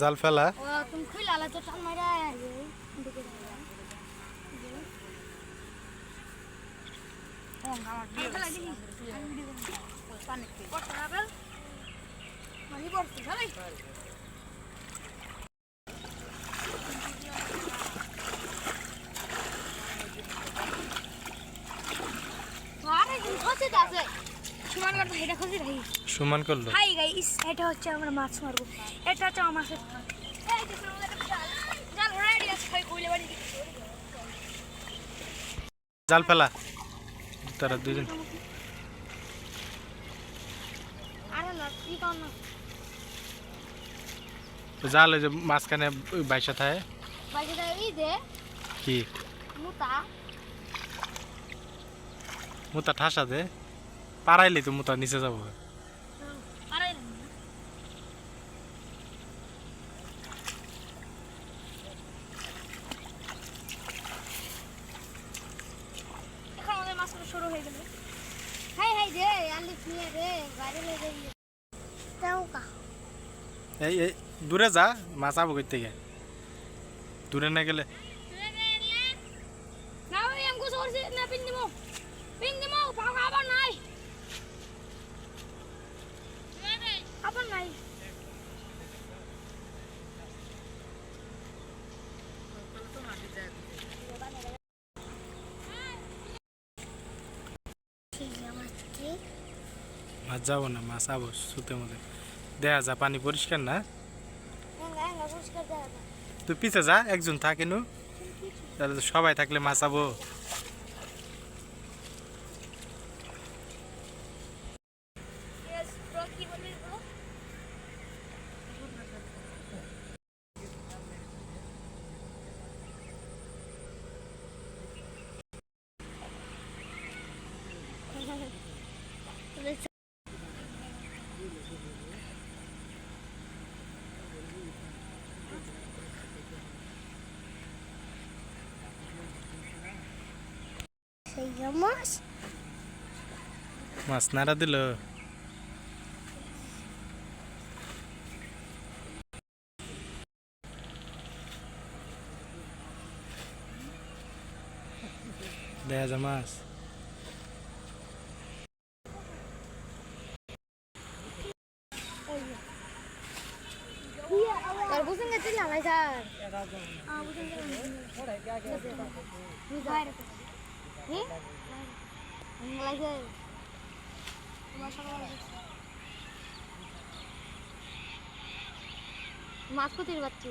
জাল ফেলা ও তুমি খুইলা তো টান মাইরা সমান করলো। হাই গাইস, এটা হচ্ছে আমরা মাছ মারবো। এটা হচ্ছে আমার মাছের ফাঁদ। এই দেখুন আমাদের জাল। জাল রেডি আছে, খালি কইলে বাড়ি দিতে। জাল ফেলা তারা দুজন। আরে না, কি কোন না। জাল ওই যে মাঝখানে বাইসা থাকে। বাইরে এই দে কি মুতা। মুতা ঠাসা দে, পারাইলে তো মুতা নিচে যাবো। আরে এখন আমাদের মাছ মারা শুরু হয়ে গেল। হাই হাই রে, আলি নিয়ে রে, বাইরে লয়ে যাই। তাও কা এই এই দূরে যা, মাছ আবো কই থেকে। দূরে না গেলে না ওই আমগো সরছে না পিন দিমু। পিন দিমু, পাও আবার নাই। আবার নাই। মাছ যাবো না, মাছ আবো সুতের মধ্যে দেখা যা। পানি পরিষ্কার না, তুই পিছে যা, একজন থাকে নু, তাহলে তো সবাই থাকলে মাছ আবো। মাছ নাড়া দিল। দেখা যা মাছ। বুঝুন গেছি লাগাই স্যার মাছ কোথায় পাচ্ছি।